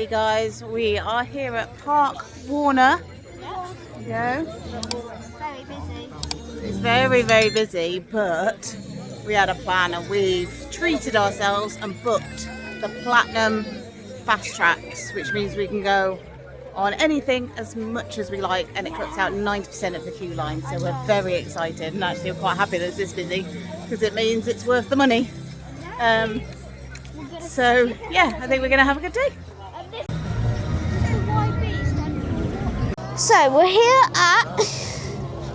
guys, we are here at Parque Warner. There you go. Very busy. It's very, very busy, but we had a plan and we've treated ourselves and booked the Platinum Fast Tracks, which means we can go on anything as much as we like, and it cuts out 90% of the queue line. So we're very excited, and actually we're quite happy that it's this busy because it means it's worth the money. So yeah, I think we're going to have a good day. So we're here at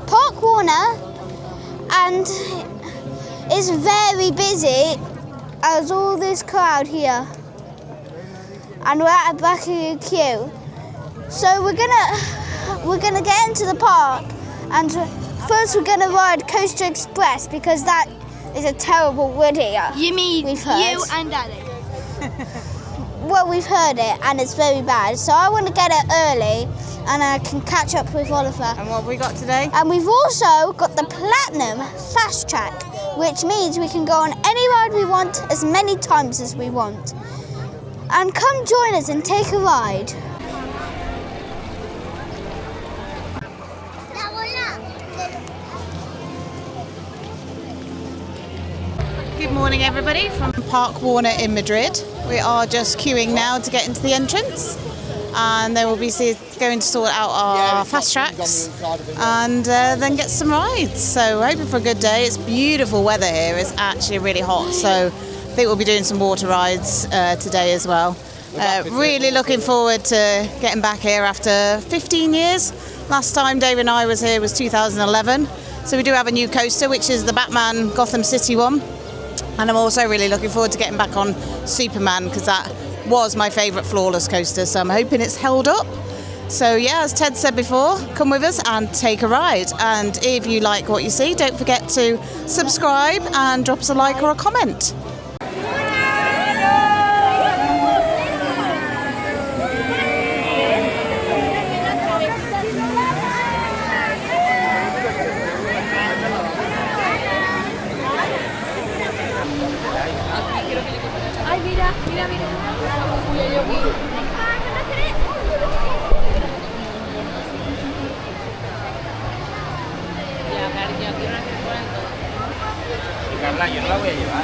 Parque Warner and it's very busy as all this crowd here, and we're at the back of the queue. So we're gonna get into the park, and first we're gonna ride Coaster Express because that is a terrible word here. You mean we've heard. you and Daddy? Well, we've heard it and it's very bad. So I want to get it early and I can catch up with Oliver. And what have we got today? And we've also got the Platinum Fast Track, which means we can go on any ride we want as many times as we want. And come join us and take a ride. Good morning everybody from Parque Warner in Madrid. We are just queuing now to get into the entrance, and then we'll be going to sort out our fast tracks and then get some rides. So we're hoping for a good day. It's beautiful weather here. It's actually really hot, so I think we'll be doing some water rides today as well. Really looking forward to getting back here after 15 years. Last time Dave and I was here was 2011. So we do have a new coaster, which is the Batman Gothem City one. And I'm also really looking forward to getting back on Superman because that was my favourite Floorless coaster. So I'm hoping it's held up. So yeah, as Ted said before, come with us and take a ride. And if you like what you see, don't forget to subscribe and drop us a like or a comment. Ay, mira, mira, mira. Carla, yo no la voy a llevar.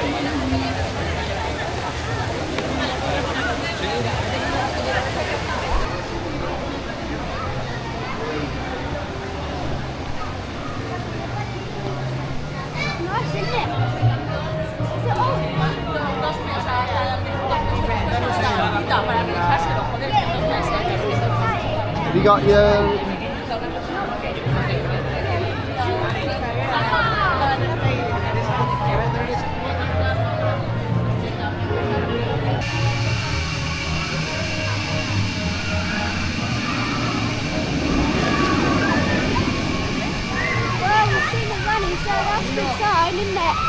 Have you got your...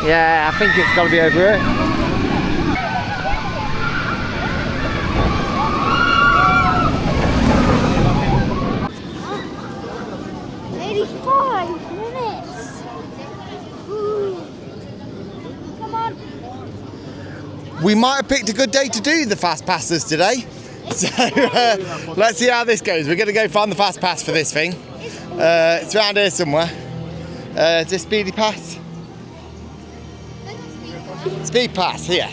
Yeah, I think it's got to be over here. We might have picked a good day to do the fast passes today. So let's see how this goes. We're going to go find the fast pass for this thing. It's around here somewhere. Is this Speedy Pass? Speed Pass, here.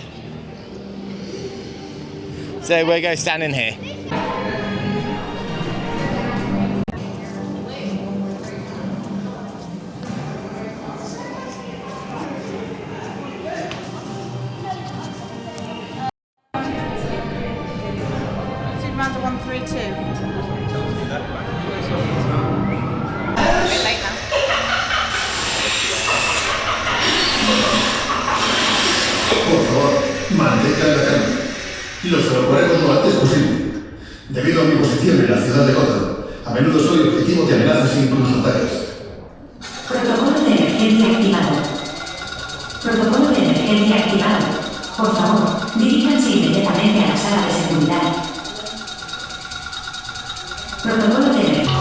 So we're going to stand in here. Superman's a 132. Por favor, mantenga la calma. Los evacuaremos lo antes posible. Debido a mi posición en la ciudad de Gotham, a menudo soy objetivo de amenazas e incluso ataques. Protocolo de emergencia activado. Protocolo de emergencia activado. Por favor, diríjanse inmediatamente a la sala de seguridad. Protocolo de emergencia.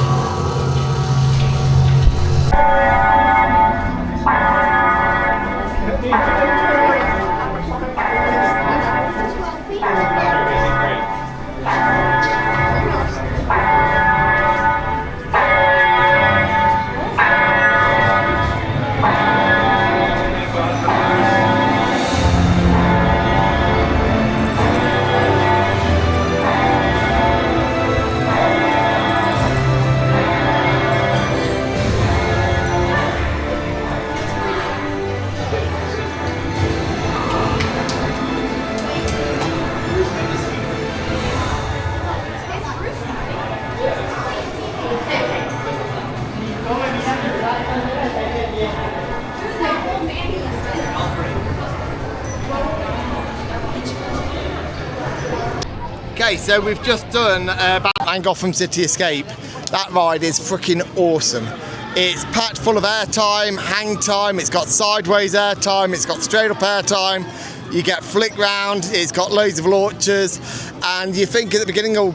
Okay, so we've just done Batman Gothem City Escape. That ride is freaking awesome. It's packed full of airtime, hang time, it's got sideways airtime, it's got straight up airtime, you get flick round, it's got loads of launchers, and you think at the beginning, oh,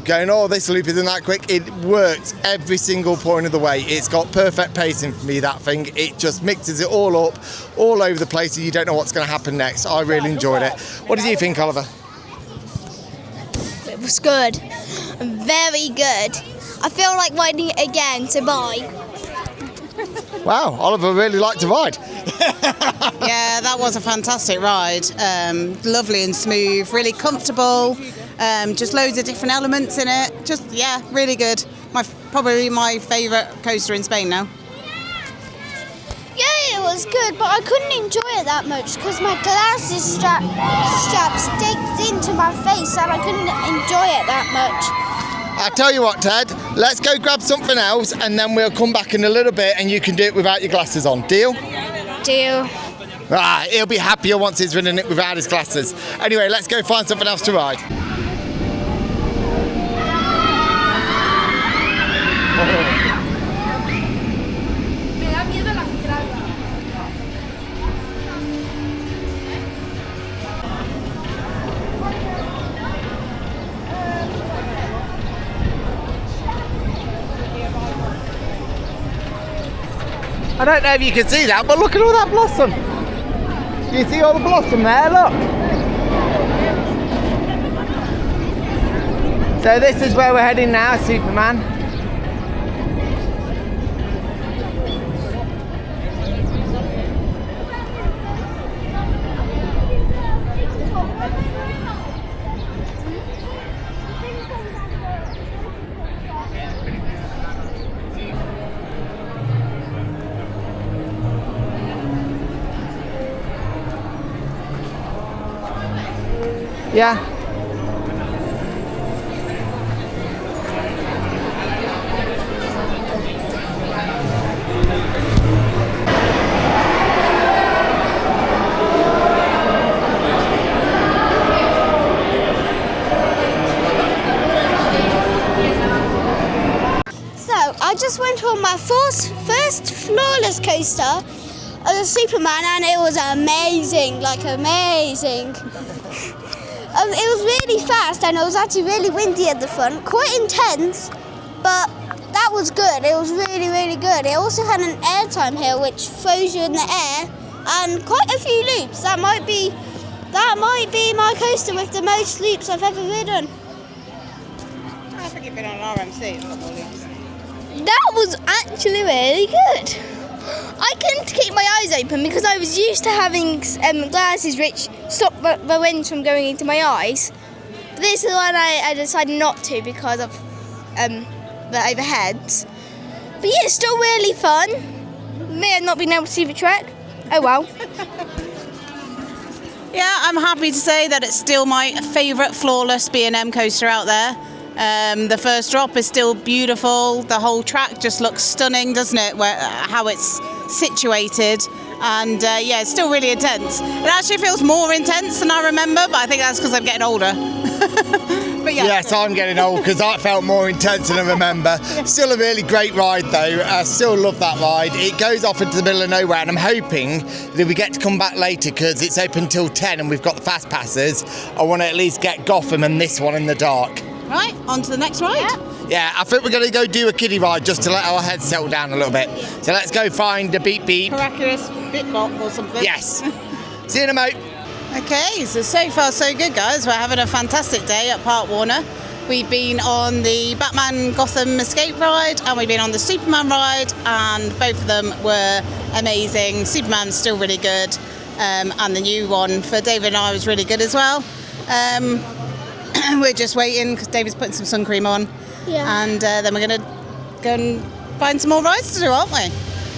this loop isn't that quick. It works every single point of the way. It's got perfect pacing for me, that thing. It just mixes it all up, all over the place, and you don't know what's going to happen next. I really enjoyed it. What did you think, Oliver? It was good. Very good. I feel like riding it again to buy. Wow, Oliver really liked to ride. Yeah, that was a fantastic ride. Lovely and smooth, really comfortable. Just loads of different elements in it. Just, yeah, really good. Probably my favourite coaster in Spain now. Yeah, it was good, but I couldn't enjoy it that much because my glasses strap sticked into my face and I couldn't enjoy it that much. I'll tell you what, Ted, let's go grab something else and then we'll come back in a little bit and you can do it without your glasses on. Deal? Deal. Ah, he'll be happier once he's ridden it without his glasses. Anyway, let's go find something else to ride. Me da miedo la entrada. I don't know if you can see that, but look at all that blossom. Do you see all the blossom there? Look. So this is where we're heading now, Superman. Yeah. So, I just went on my first floorless coaster as a Superman and it was amazing, like amazing. It was really fast and it was actually really windy at the front, quite intense, but that was good. It was really, really good. It also had an airtime here which throws you in the air and quite a few loops. That might be my coaster with the most loops I've ever ridden. I think you've been on an RMC. That was actually really good. I couldn't keep my eyes open because I was used to having glasses which stop the wind from going into my eyes. But this is one I decided not to because of the overheads. But yeah, it's still really fun. May have not been able to see the track. Oh well. Yeah, I'm happy to say that it's still my favourite floorless B&M coaster out there. The first drop is still beautiful. The whole track just looks stunning, doesn't it? How it's situated, and yeah, it's still really intense. It actually feels more intense than I remember, but I think that's because I'm getting older. But yeah. Yes, I'm getting old because I felt more intense than I remember. Still a really great ride though. I still love that ride. It goes off into the middle of nowhere and I'm hoping that we get to come back later because it's open till 10 and we've got the fast passes. I want to at least get Gotham and this one in the dark. Right, on to the next ride. Yeah, I think we're going to go do a kiddie ride just to let our heads settle down a little bit. So let's go find the beep beep. Miraculous Bitbot or something. Yes. See you in a mo. Okay, so far so good, guys. We're having a fantastic day at Parque Warner. We've been on the Batman Gotham Escape ride and we've been on the Superman ride, and both of them were amazing. Superman's still really good, and the new one for David and I was really good as well. We're just waiting because David's putting some sun cream on, and then we're going to go and find some more rides to do, aren't we?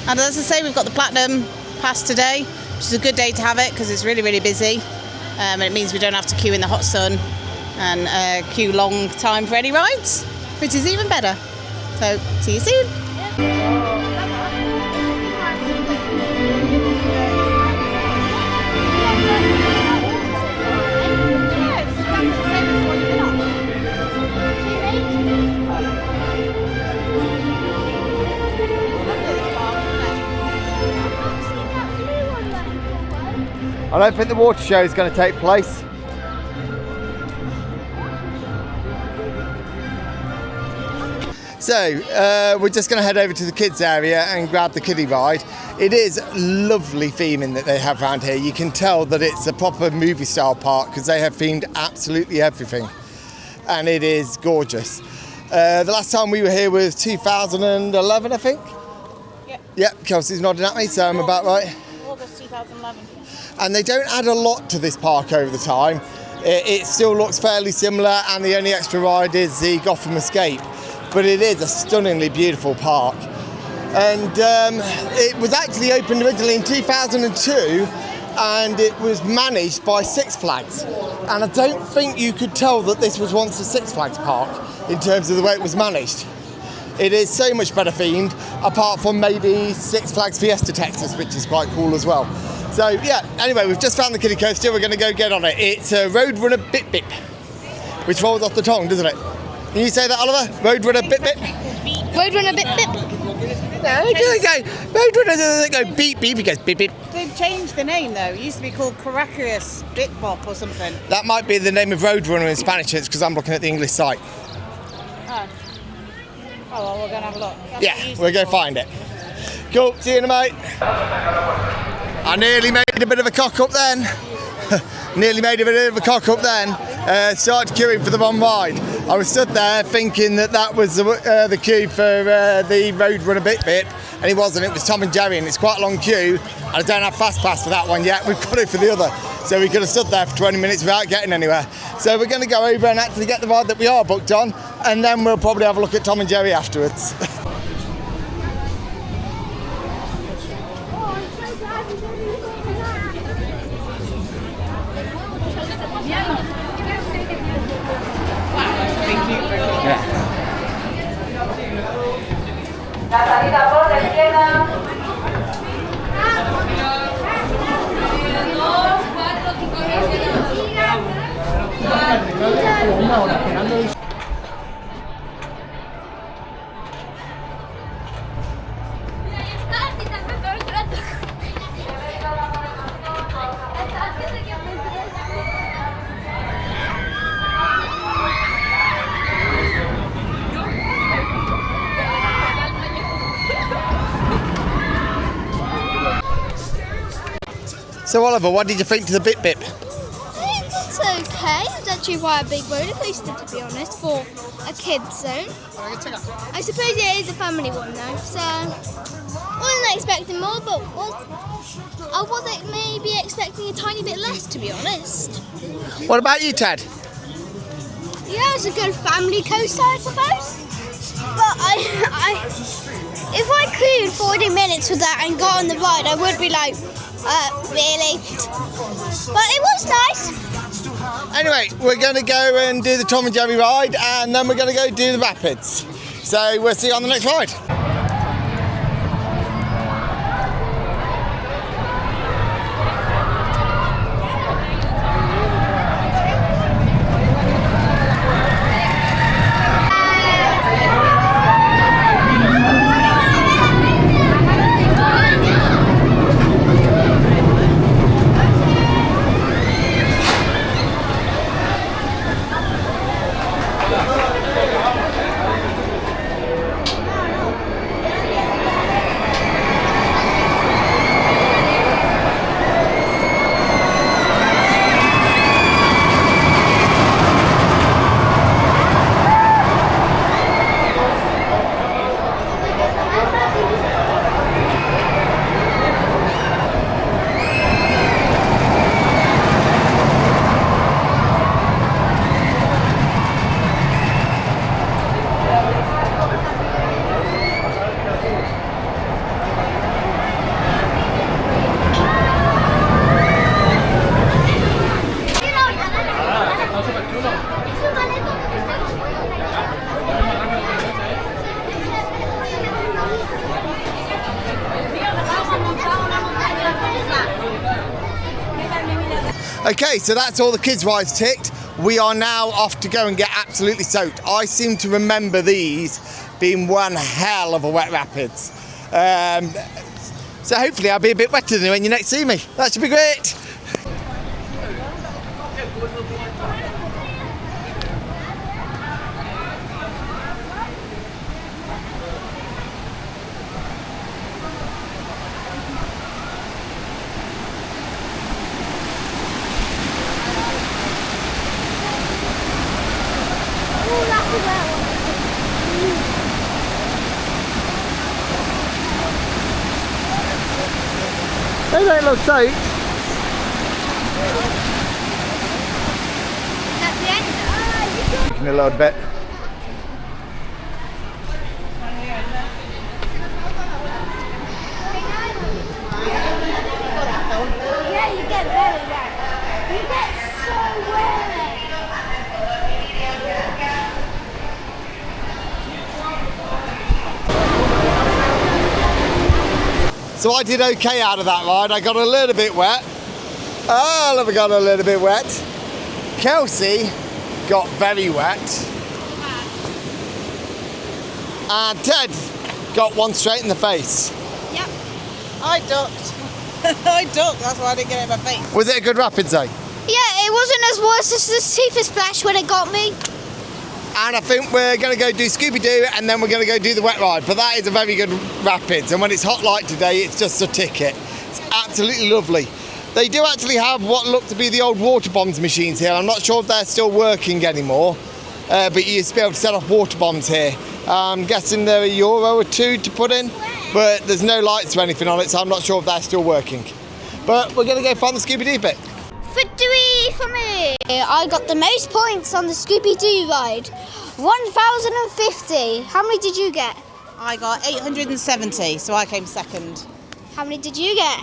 And as I say, we've got the Platinum Pass today, which is a good day to have it because it's really, really busy, and it means we don't have to queue in the hot sun and queue long time for any rides, which is even better. So, see you soon. I don't think the water show is going to take place. So, we're just going to head over to the kids area and grab the kiddie ride. It is lovely theming that they have around here. You can tell that it's a proper movie style park because they have themed absolutely everything. And it is gorgeous. The last time we were here was 2011, I think. Yep, Kelsey's nodding at me, so I'm about right. August 2011. And they don't add a lot to this park over the time. It still looks fairly similar, and the only extra ride is the Gothem Escape. But it is a stunningly beautiful park. And it was actually opened originally in 2002, and it was managed by Six Flags. And I don't think you could tell that this was once a Six Flags park in terms of the way it was managed. It is so much better themed, apart from maybe Six Flags Fiesta Texas, which is quite cool as well. So yeah, anyway, we've just found the kiddie coaster. We're going to go get on it. It's a Roadrunner Bip Bip, which rolls off the tongue, doesn't it? Can you say that, Oliver? Roadrunner Bip Bip? Roadrunner Bip Bip. No, it doesn't go. Roadrunner doesn't go beep beep. It goes beep beep. They've changed the name though. It used to be called Caracas Bip Bop or something. That might be the name of Roadrunner in Spanish. It's because I'm looking at the English site. Oh, well, we're going to have a look. Yeah, we'll go find it. Cool, see you in a mate. I nearly made a bit of a cock up then. Started queuing for the wrong ride. I was stood there thinking that was the queue for the Roadrunner Bip Bip, and it wasn't. It was Tom and Jerry, and it's quite a long queue. And I don't have fast pass for that one yet. We've got it for the other, so we could have stood there for 20 minutes without getting anywhere. So we're going to go over and actually get the ride that we are booked on, and then we'll probably have a look at Tom and Jerry afterwards. La salida por la izquierda. 2, 4, 5, 6, 7. So Oliver, what did you think to the Bip Bip? It's okay. It's actually quite a big roller coaster, to be honest, for a kid's zone. I suppose it is a family one though, so I wasn't expecting more, but I was maybe expecting a tiny bit less, to be honest. What about you, Ted? Yeah, it's a good family coaster, I suppose. But if I queued 40 minutes for that and got on the ride, I would be like, really? But it was nice. Anyway, we're going to go and do the Tom and Jerry ride, and then we're going to go do the rapids. So we'll see you on the next ride. Okay, so that's all the kids' rides ticked. We are now off to go and get absolutely soaked. I seem to remember these being one hell of a wet rapids. So hopefully I'll be a bit wetter than when you next see me. That should be great. Oh, that's a wet one. They don't look soaked. At the end. In a little bit. Yeah, you get very wet. You get so wet. So I did okay out of that ride. I got a little bit wet. Oh, I got a little bit wet. Kelsey got very wet. And Ted got one straight in the face. Yep. I ducked. I ducked, that's why I didn't get it in my face. Was it a good rapid zone? Yeah, it wasn't as worse as the super splash when it got me. And I think we're going to go do Scooby-Doo and then we're going to go do the wet ride. But that is a very good rapids. And when it's hot like today, it's just a ticket. It's absolutely lovely. They do actually have what look to be the old water bombs machines here. I'm not sure if they're still working anymore. But you used to be able to set off water bombs here. I'm guessing they're €1 or €2 to put in. But there's no lights or anything on it, so I'm not sure if they're still working. But we're going to go find the Scooby-Doo bit. Victory for me! I got the most points on the Scooby-Doo ride. 1,050. How many did you get? I got 870, so I came second. How many did you get?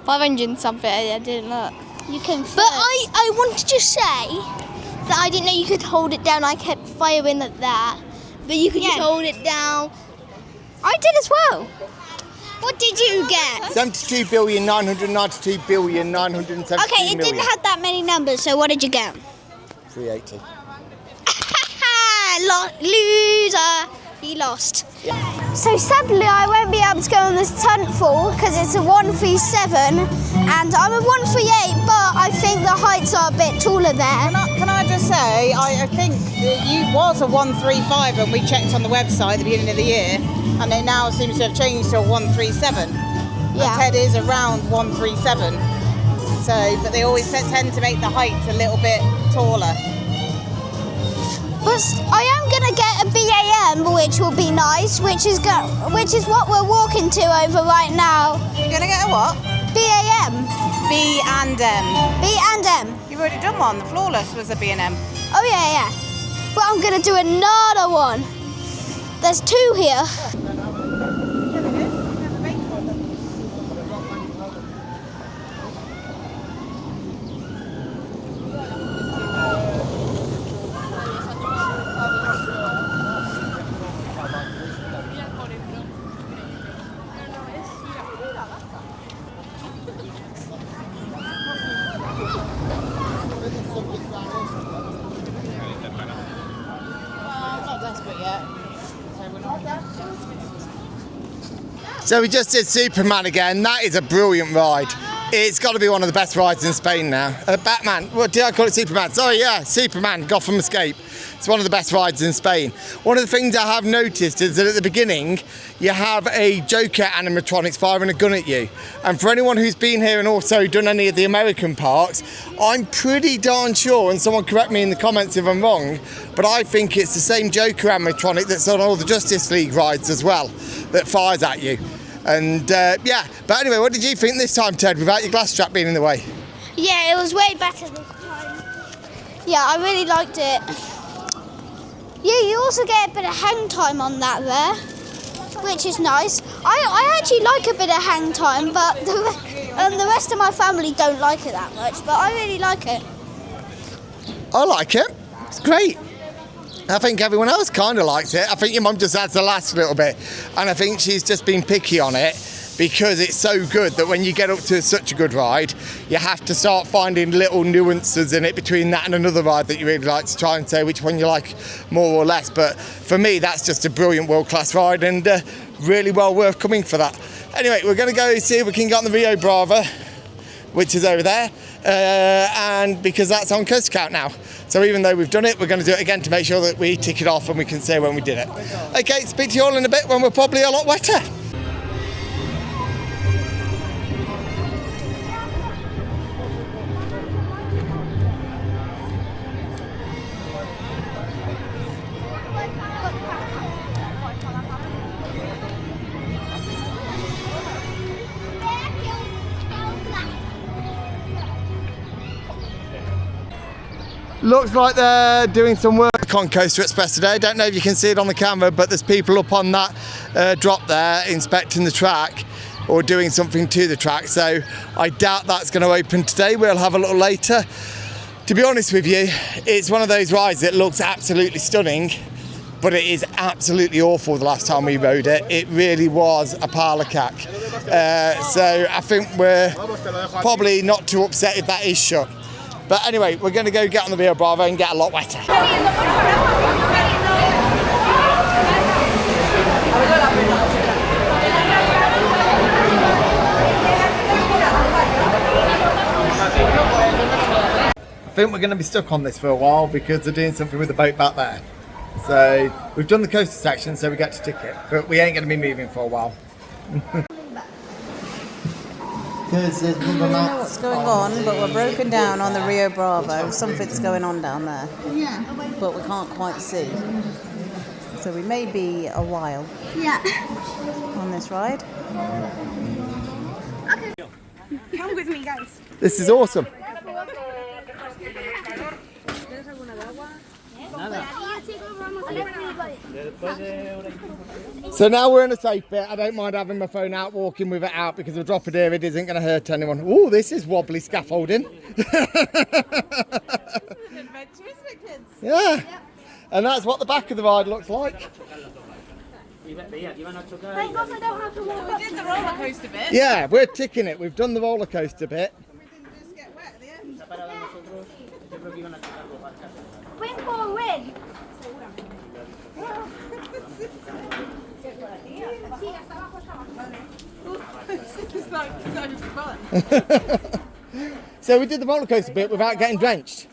500 something, I didn't look. You came first. But I wanted to say that I didn't know you could hold it down. I kept firing at that. But you could just hold it down. I did as well. What did you get? 72,992,970,000,000. Okay, it didn't have that many numbers, so what did you get? 380. Loser. He lost. So sadly, I won't be able to go on this tunnel because it's a 137, and I'm a 138, but I think the heights are a bit taller there. Can I just say, I think that you was a 135 when we checked on the website at the beginning of the year, and it now seems to have changed to a 137. Yeah. And Ted is around 137. So, but they always tend to make the heights a little bit taller. But I am gonna get a B&M, which will be nice, which is what we're walking to over right now. You're gonna get a what? B&M. B&M. B&M. You've already done one. The Floorless was a B&M. Oh yeah. But I'm gonna do another one. There's 2 here. So we just did Superman again. That is a brilliant ride. It's got to be one of the best rides in Spain now. Batman, what did I call it? Superman. Sorry, yeah, Superman, Gotham Escape. It's one of the best rides in Spain. One of the things I have noticed is that at the beginning, you have a Joker animatronics firing a gun at you. And for anyone who's been here and also done any of the American parks, I'm pretty darn sure, and someone correct me in the comments if I'm wrong, but I think it's the same Joker animatronic that's on all the Justice League rides as well, that fires at you. And yeah, but anyway, what did you think this time, Ted, without your glass strap being in the way? Yeah, it was way better this time. Yeah, I really liked it. Yeah, you also get a bit of hang time on that there, which is nice. I actually like a bit of hang time, but the rest of my family don't like it that much, but I really like it. I like it. It's great. I think everyone else kind of liked it. I think your mum just adds the last little bit, and I think she's just been picky on it because it's so good that when you get up to such a good ride, you have to start finding little nuances in it between that and another ride that you really like to try and say which one you like more or less. But for me, that's just a brilliant world-class ride and really well worth coming for that. Anyway, we're going to go see if we can get on the Rio Bravo, which is over there. and because that's on Coaster Count now. So even though we've done it, we're going to do it again to make sure that we tick it off and we can say when we did it. Okay, speak to you all in a bit when we're probably a lot wetter. Looks like they're doing some work on Coaster Express today. I don't know if you can see it on the camera, but there's people up on that drop there inspecting the track or doing something to the track. So I doubt that's going to open today. We'll have a little later. To be honest with you, it's one of those rides that looks absolutely stunning, but it is absolutely awful the last time we rode it. It really was a pile of cack. So I think we're probably not too upset if that is shut. But anyway, we're going to go get on the Rio Bravo and get a lot wetter. I think we're going to be stuck on this for a while because they're doing something with the boat back there. So we've done the coaster section, so we get to tick it, but we ain't going to be moving for a while. I don't know what's going on, but we're broken down on the Rio Bravo. Something's going on down there. Yeah. But we can't quite see. So we may be a while on this ride. Okay. Come with me, guys. This is awesome. So now we're in a safe bit. I don't mind having my phone out, walking with it out, because if I drop it here, it isn't going to hurt anyone. Oh, this is wobbly scaffolding. Yeah. And that's what the back of the ride looks like. Thank God I don't have to walk up. We did the roller coaster bit. Yeah, we're ticking it. We've done the roller coaster bit. Just get wet at the end. Win for a win. It's like so fun. So we did the roller coaster bit without getting drenched.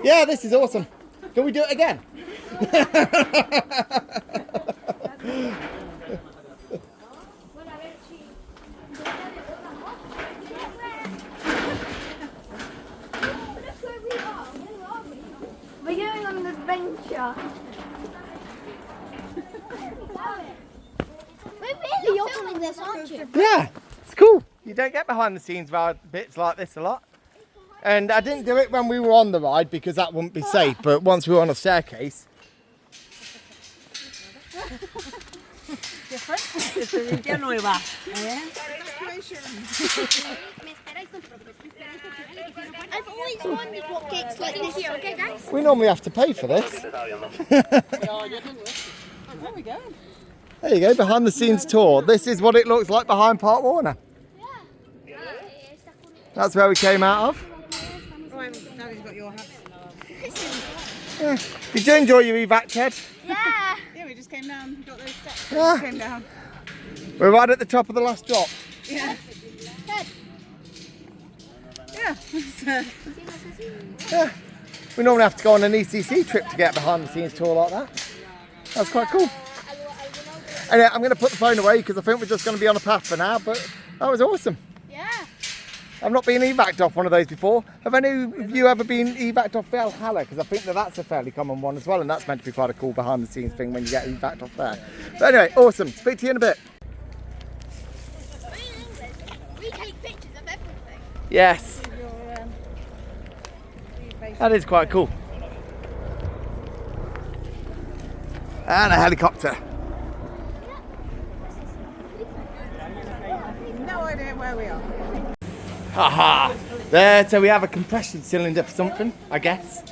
Yeah, this is awesome. Can we do it again? We're going on an adventure. You're filming this, aren't you? Yeah, it's cool. You don't get behind the scenes ride bits like this a lot. And I didn't do it when we were on the ride because that wouldn't be safe, but once we were on a staircase. Experiencia nueva. I've always wondered what cakes like this are. Okay, guys? We normally have to pay for this. There we go. There you go, behind the scenes tour. This is what it looks like behind Parque Warner. That's where we came out of. Now he's got your hat. Yeah. Did you enjoy your evac, Ted? Yeah. Yeah, we just came down, got those steps. Yeah. Came down. We're right at the top of the last drop. Yeah. Yeah. Yeah. We normally have to go on an ECC trip to get behind the scenes tour like that. That's quite cool. Anyway, I'm going to put the phone away because I think we're just going to be on a path for now, but that was awesome. Yeah. I've not been evac'd off one of those before. Have any of you ever been evac'd off Valhalla? Because I think that's a fairly common one as well, and that's meant to be quite a cool behind the scenes thing when you get evac'd off there. But anyway, awesome. Speak to you in a bit. We take pictures of everything. Yes. That is quite cool. And a helicopter. No idea where we are. Haha. There, so we have a compression cylinder for something, I guess.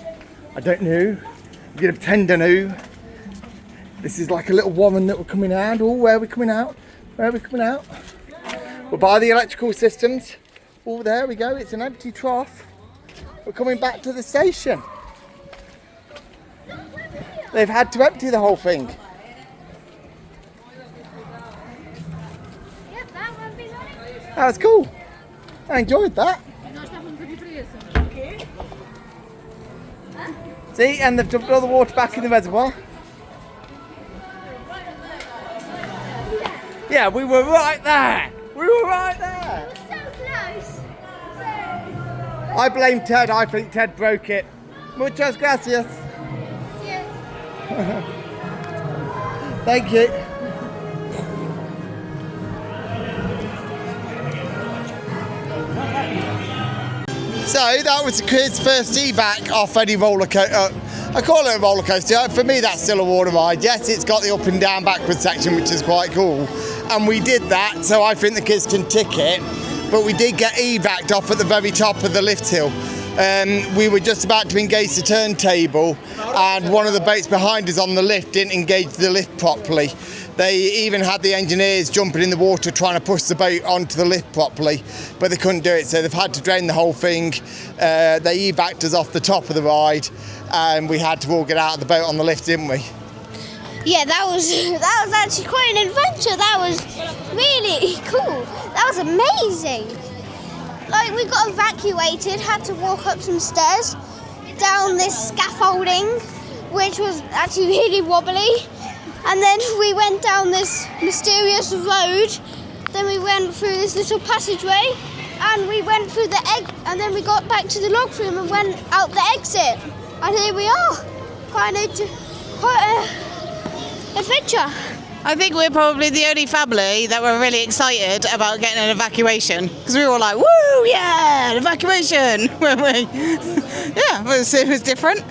I don't know. I'm going to pretend I know. This is like a little woman that we're coming out. Oh, where are we coming out? Where are we coming out? We're by the electrical systems. Oh, there we go. It's an empty trough. We're coming back to the station. They've had to empty the whole thing. That was cool. I enjoyed that. See, and they've dumped all the water back in the reservoir. Yeah, we were right there. We were right there. So close. I blame Ted. I think Ted broke it. Muchas gracias. Thank you. So that was the kids' first evac off any roller coaster. I call it a roller coaster. For me, that's still a water ride. Yes, it's got the up and down backwards section, which is quite cool. And we did that, so I think the kids can tick it. But we did get evac'd off at the very top of the lift hill. We were just about to engage the turntable, and one of the boats behind us on the lift didn't engage the lift properly. They even had the engineers jumping in the water trying to push the boat onto the lift properly, but they couldn't do it, so they've had to drain the whole thing. They evac'd us off the top of the ride, and we had to all get out of the boat on the lift, didn't we? Yeah, that was actually quite an adventure. That was really cool. That was amazing. Like, we got evacuated, had to walk up some stairs, down this scaffolding, which was actually really wobbly. And then we went down this mysterious road. Then we went through this little passageway, and we went through the egg, and then we got back to the log flume and went out the exit. And here we are. Quite an adventure. I think we're probably the only family that were really excited about getting an evacuation, because we were all like, woo, yeah, an evacuation. Yeah, it was different.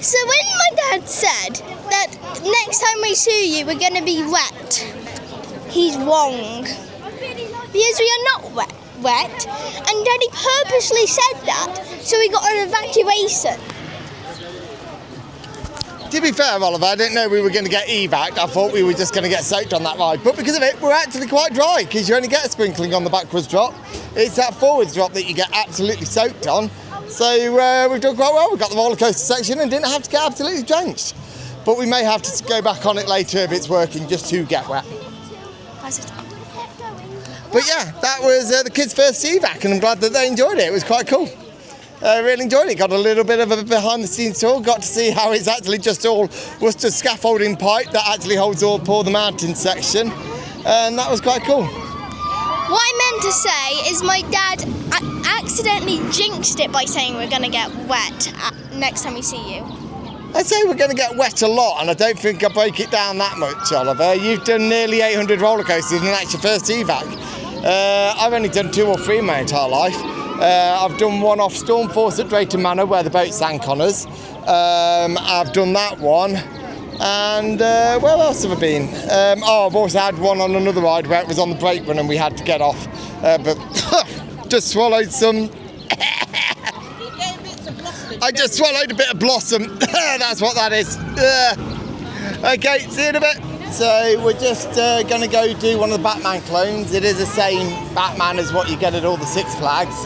So when my dad said that next time we see you we're going to be wet, he's wrong. Because we are not wet, and Daddy purposely said that, so we got an evacuation. To be fair, Oliver, I didn't know we were going to get evac'd. I thought we were just going to get soaked on that ride. But because of it, we're actually quite dry, because you only get a sprinkling on the backwards drop. It's that forwards drop that you get absolutely soaked on. So we've done quite well. We've got the roller coaster section and didn't have to get absolutely drenched. But we may have to go back on it later if it's working, just to get wet. But yeah, that was the kids' first evac, and I'm glad that they enjoyed it. It was quite cool. I really enjoyed it. Got a little bit of a behind-the-scenes tour. Got to see how it's actually just all Worcester scaffolding pipe that actually holds all the mountain section, and that was quite cool. What I meant to say is my dad accidentally jinxed it by saying we're going to get wet next time we see you. I'd say we're going to get wet a lot, and I don't think I break it down that much, Oliver. You've done nearly 800 roller coasters, and that's your first evac. I've only done 2 or 3 in my entire life. I've done one off Stormforce at Drayton Manor where the boat sank on us. I've done that one. And where else have I been? I've also had one on another ride where it was on the brake run and we had to get off. But just swallowed some... I just swallowed a bit of blossom. That's what that is. Okay, see you in a bit. So we're just going to go do one of the Batman clones. It is the same Batman as what you get at all the Six Flags,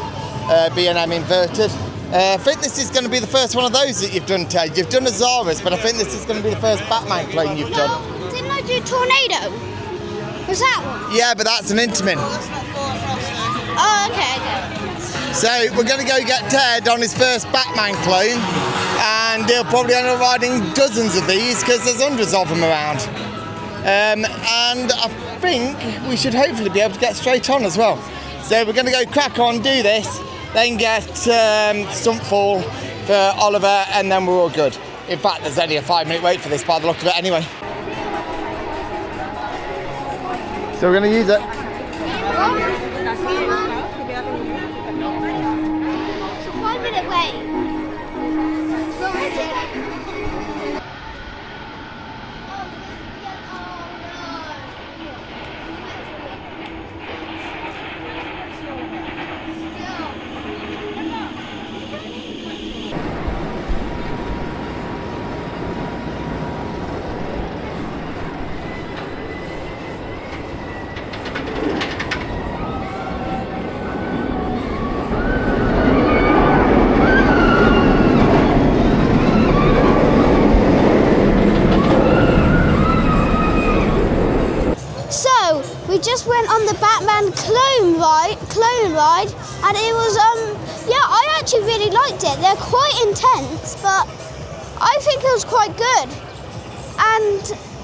B&M inverted. I think this is going to be the first one of those that you've done, Ted. You've done Azara's, but I think this is going to be the first Batman clone you've done. Didn't I do Tornado? Was that one? Yeah, but that's an Intamin. Oh, okay. So we're going to go get Ted on his first Batman clone, and he'll probably end up riding dozens of these because there's hundreds of them around. And I think we should hopefully be able to get straight on as well. So we're going to go crack on, do this, then get Stuntfall for Oliver, and then we're all good. In fact, there's only a 5-minute wait for this by the look of it anyway. So we're going to use it. 5-minute wait. Batman ride, and it was yeah, I actually really liked it. They're quite intense, but I think it was quite good. And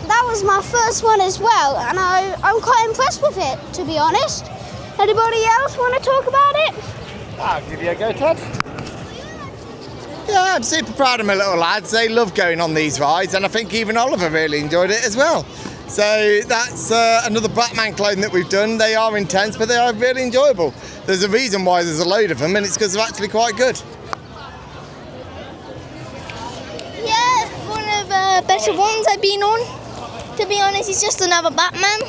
that was my first one as well, and I'm quite impressed with it, to be honest. Anybody else want to talk about it? I'll give you a go, Ted. Yeah, I'm super proud of my little lads. They love going on these rides, and I think even Oliver really enjoyed it as well. So that's another Batman clone that we've done. They are intense, but they are really enjoyable. There's a reason why there's a load of them, and it's because they're actually quite good. Yeah, one of the better ones I've been on. To be honest, it's just another Batman.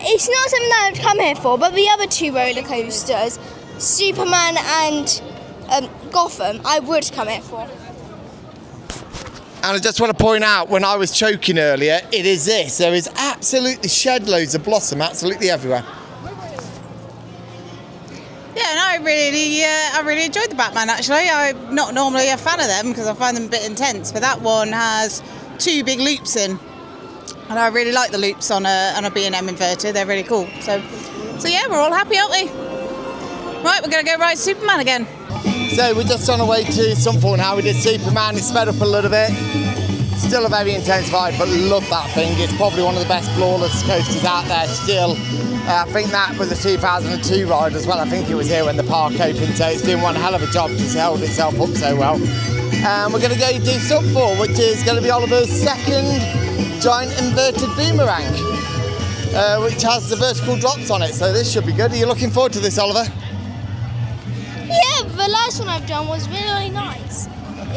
It's not something that I'd come here for, but the other two roller coasters, Superman and Gotham, I would come here for. And I just want to point out, when I was choking earlier, it is this. There is absolutely shed loads of blossom absolutely everywhere. Yeah, no, I really enjoyed the Batman actually. I'm not normally a fan of them because I find them a bit intense, but that one has 2 big loops in. And I really like the loops on a B&M inverter. They're really cool. So yeah, we're all happy, aren't we? Right, we're going to go ride Superman again. So we're just on our way to Sunfall now. We did Superman, it's sped up a little bit. Still a very intense ride, but love that thing. It's probably one of the best floorless coasters out there still. I think that was a 2002 ride as well. I think it was here when the park opened, so it's doing one hell of a job to hold itself up so well. We're going to go do Sunfall, which is going to be Oliver's second giant inverted boomerang, which has the vertical drops on it, so this should be good. Are you looking forward to this, Oliver? Yeah, the last one I've done was really nice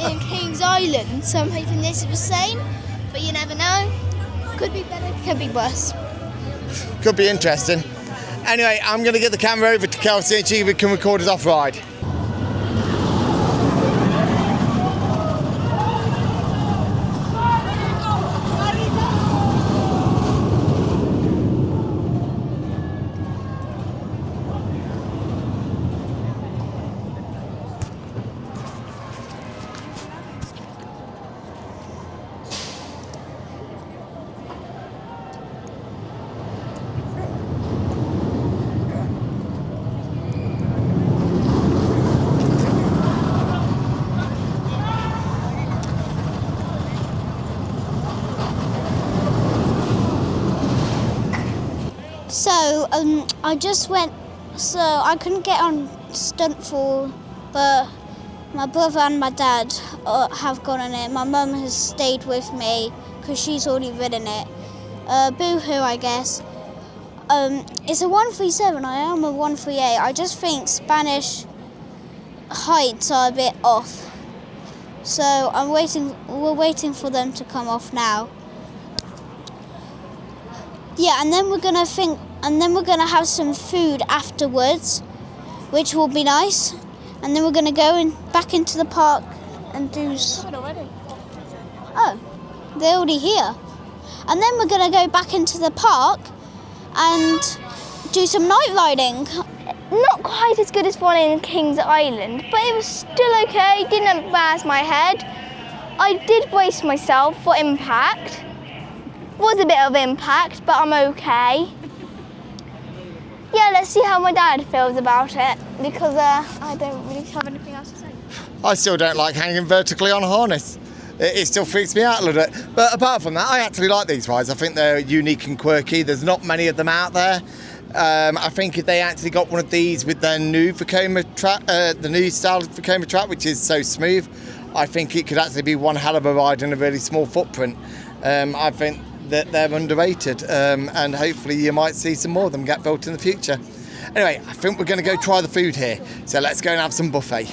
in King's Island, so I'm hoping this is the same, but you never know. Could be better, could be worse. Could be interesting. Anyway, I'm going to get the camera over to Kelsey and see if we can record us off ride. So I just went, so I couldn't get on Stuntfall, but my brother and my dad have gone on it. My mum has stayed with me because she's already ridden it. Boo-hoo, I guess. It's a 137, I am a 138. I just think Spanish heights are a bit off. So we're waiting for them to come off now. Yeah, and then we're gonna have some food afterwards, which will be nice. And then we're gonna go back into the park and do. Oh, they're already here. And then we're gonna go back into the park and do some night riding. Not quite as good as one in King's Island, but it was still okay. Didn't embarrass my head. I did brace myself for impact. Was a bit of impact, but I'm okay. Yeah, let's see how my dad feels about it, because I don't really have anything else to say. I still don't like hanging vertically on a harness. It still freaks me out a little bit. But apart from that, I actually like these rides. I think they're unique and quirky. There's not many of them out there. I think if they actually got one of these with their new Vekoma track, the new style of Vekoma track, which is so smooth, I think it could actually be one hell of a ride in a really small footprint. I think that they're underrated, and hopefully you might see some more of them get built in the future. Anyway, I think we're going to go try the food here, so let's go and have some buffet.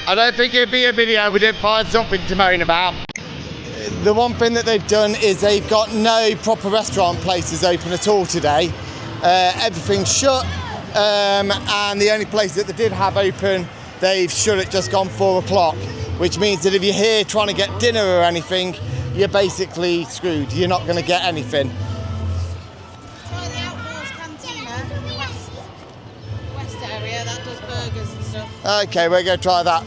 I don't think it'd be a video we didn't find something to moan about. The one thing that they've done is they've got no proper restaurant places open at all today. Everything's shut, and the only place that they did have open, they've shut at just gone 4 o'clock, which means that if you're here trying to get dinner or anything, you're basically screwed. You're not going to get anything. Try the Outdoors Cantina, west area, that does burgers and stuff. Okay, we're going to try that.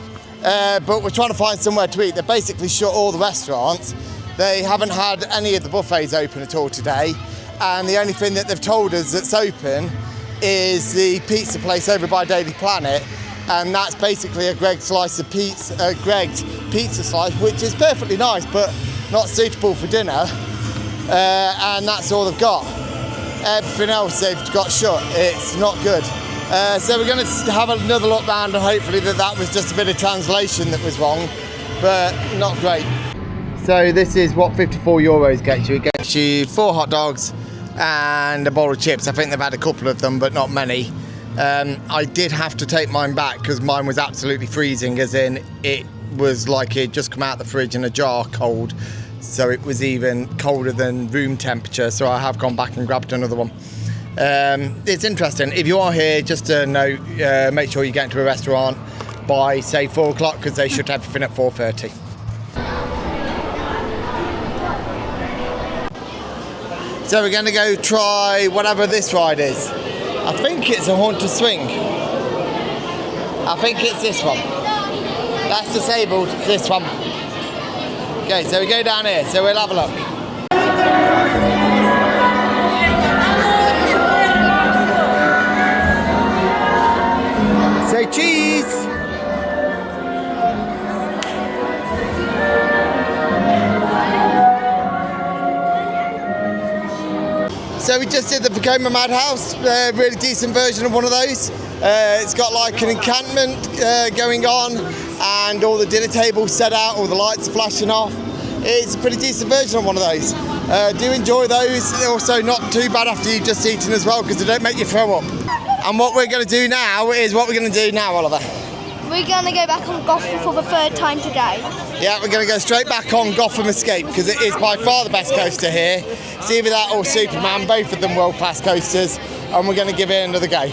But we're trying to find somewhere to eat. They basically shut all the restaurants. They haven't had any of the buffets open at all today. And the only thing that they've told us that's open is the pizza place over by Daily Planet. And that's basically a Greg's pizza slice, which is perfectly nice, but not suitable for dinner. And that's all they've got. Everything else they've got shut. It's not good. So we're going to have another look round, and hopefully that was just a bit of translation that was wrong, but not great. So this is what €54 gets you. It gets you 4 hot dogs and a bowl of chips. I think they've had a couple of them, but not many. I did have to take mine back because mine was absolutely freezing, as in it was like it just come out of the fridge in a jar cold. So it was even colder than room temperature. So I have gone back and grabbed another one. It's interesting. If you are here, just to note, make sure you get into a restaurant by, say, 4 o'clock, because they should have everything at 4:30. So we're going to go try whatever this ride is. I think it's a haunted swing. I think it's this one. That's disabled, this one. Okay, so we go down here, so we'll have a look. Say cheese! So we just did the Vekoma Madhouse, really decent version of one of those. It's got like an encampment going on, and all the dinner tables set out, all the lights flashing off. It's a pretty decent version of one of those. Do enjoy those. They're also not too bad after you've just eaten as well, because they don't make you throw up. And what we're going to do now is what we're going to do now, Oliver. We're going to go back on Gotham for the 3rd time today. Yeah, we're going to go straight back on Gotham Escape, because it is by far the best coaster here. It's either that or Superman, both of them world-class coasters, and we're going to give it another go.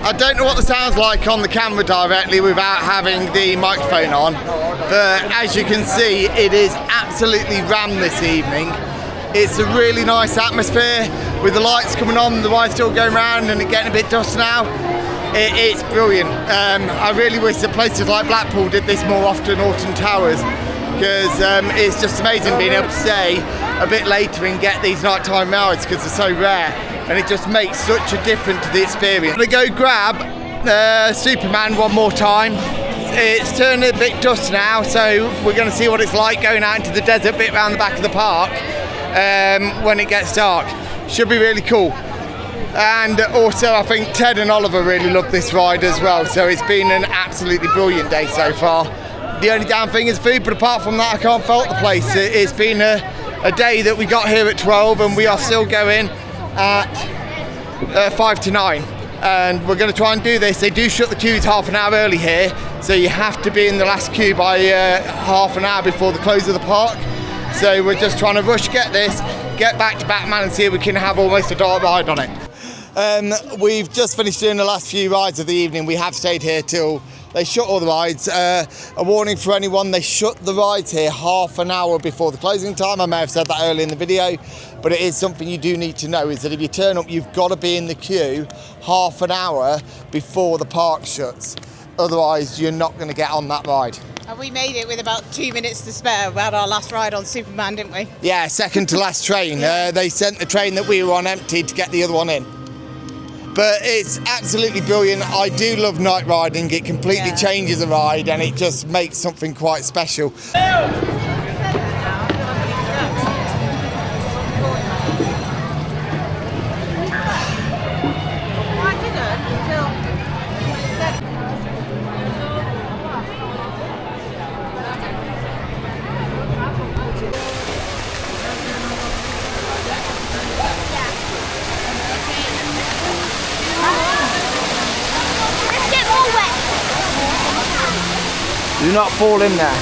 I don't know what the sound's like on the camera directly without having the microphone on, but as you can see, it is absolutely rammed this evening. It's a really nice atmosphere with the lights coming on, the ride's still going around and it getting a bit dust now. It's brilliant. I really wish that places like Blackpool did this more often, Alton Towers, because it's just amazing being able to stay a bit later and get these nighttime rides, because they're so rare. And it just makes such a difference to the experience. I'm gonna go grab Superman one more time. It's turned a bit dust now, so we're gonna see what it's like going out into the desert bit around the back of the park when it gets dark. Should be really cool. And also I think Ted and Oliver really love this ride as well, so it's been an absolutely brilliant day so far. The only damn thing is food, but apart from that I can't fault the place. It's been a day that we got here at 12 and we are still going at 5 to 9, and we're going to try and do this. They do shut the queues half an hour early here, so you have to be in the last queue by half an hour before the close of the park. So we're just trying to rush, get this, get back to Batman and see if we can have almost a dark ride on it. We've just finished doing the last few rides of the evening. We have stayed here till they shut all the rides. A warning for anyone, they shut the rides here half an hour before the closing time. I may have said that earlier in the video, but it is something you do need to know, is that if you turn up, you've got to be in the queue half an hour before the park shuts. Otherwise, you're not going to get on that ride. And we made it with about 2 minutes to spare. We had our last ride on Superman, didn't we? Yeah, second to last train. They sent the train that we were on empty to get the other one in. But it's absolutely brilliant. I do love night riding. It completely changes the ride and it just makes something quite special. Do not fall in there.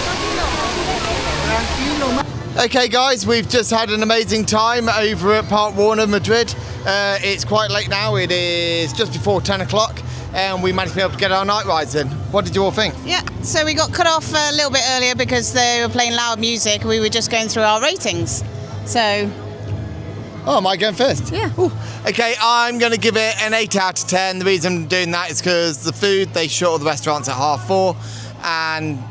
Okay guys, we've just had an amazing time over at Parque Warner, Madrid. It's quite late now, it is just before 10 o'clock and we managed to be able to get our night rides in. What did you all think? Yeah, so we got cut off a little bit earlier because they were playing loud music. We were just going through our ratings. So... Oh, am I going first? Yeah. Ooh. Okay, I'm going to give it an 8 out of 10. The reason I'm doing that is because the food, they shut all the restaurants at 4:30 and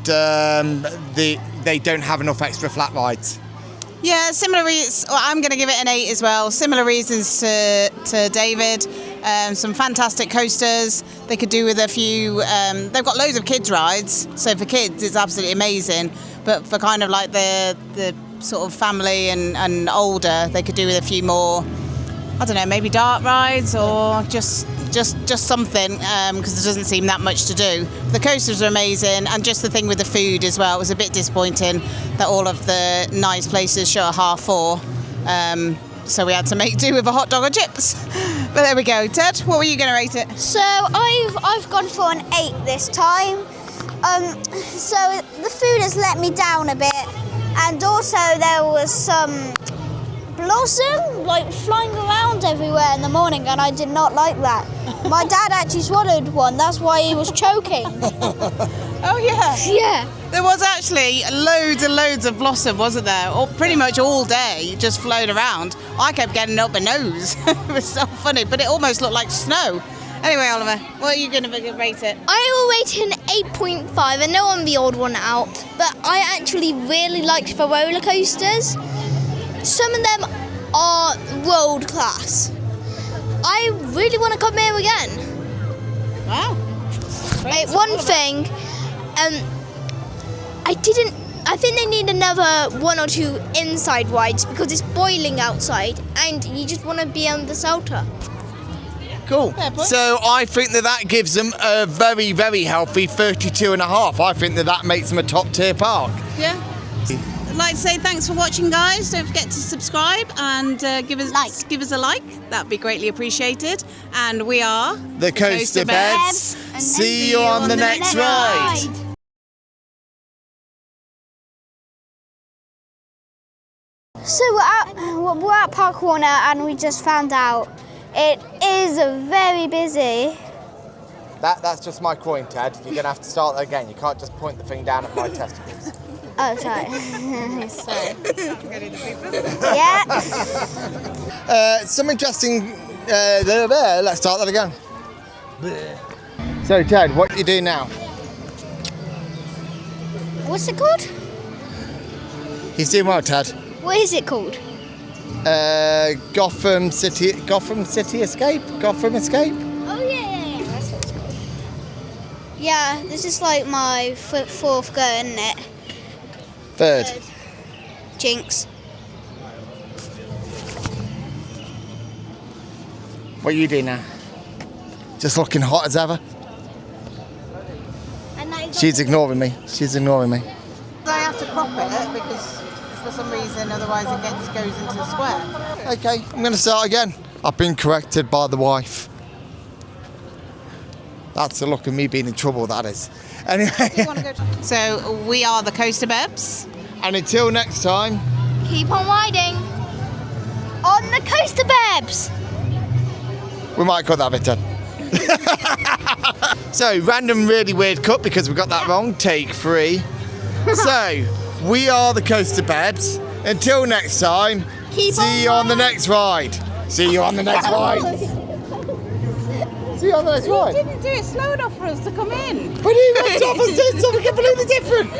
they don't have enough extra flat rides. Yeah, similar reasons. Well, I'm going to give it an 8 as well. Similar reasons to David. Some fantastic coasters. They could do with a few. They've got loads of kids rides, so for kids it's absolutely amazing. But for kind of like the sort of family and older, they could do with a few more. I don't know, maybe dart rides or just something, because there doesn't seem that much to do. The coasters are amazing, and just the thing with the food as well. It was a bit disappointing that all of the nice places shut at 4:30. So we had to make do with a hot dog or chips. But there we go. Ted, what were you going to rate it? So I've gone for an 8 this time. So the food has let me down a bit, and also there was some blossom like flying around everywhere in the morning, and I did not like that. My dad actually swallowed one. That's why he was choking. Oh yeah. Yeah. There was actually loads and loads of blossom, wasn't there? Or pretty much all day, just flown around. I kept getting up my nose. It was so funny, but it almost looked like snow. Anyway, Oliver, what are you going to rate it? I will rate it an 8.5. I know I'm the odd one out, but I actually really liked the roller coasters. Some of them are world class. I really want to come here again. Wow. One thing, I think they need another 1 or 2 inside rides because it's boiling outside and you just want to be on the shelter. Cool. So I think that gives them a very, very healthy 32.5. I think that makes them a top tier park. Yeah. I'd like to say thanks for watching, guys. Don't forget to subscribe and give us a like. That'd be greatly appreciated. And we are the Coaster Beds. See you on the next ride. So we're at Parque Warner, and we just found out it is very busy. That's just my coin, Ted. You're going to have to start that again. You can't just point the thing down at my testicles. Oh, sorry. Sorry. Yeah. Some interesting... let's start that again. So, Ted, what do you do now? What's it called? He's doing well, Ted. What is it called? Gothem City Escape? Gothem Escape? Oh, yeah. That's what it's called. Yeah, this is like my 4th go, isn't it? Third. Jinx. What are you doing now? Just looking hot as ever? She's ignoring me. I have to crop it because for some reason otherwise it goes into the square. Okay, I'm going to start again. I've been corrected by the wife. That's the look of me being in trouble, that is. Anyway. So we are the Coaster Bebs. And until next time. Keep on riding on the Coaster Bebs. We might cut that bit, Ted. So, random really weird cut because we got that wrong. Take 3. So, we are the Coaster Bebs. Until next time, see you on the next ride. See you on the next ride. See you on the next ride. You didn't do it slow enough for us to come in. But he went off and said something completely different.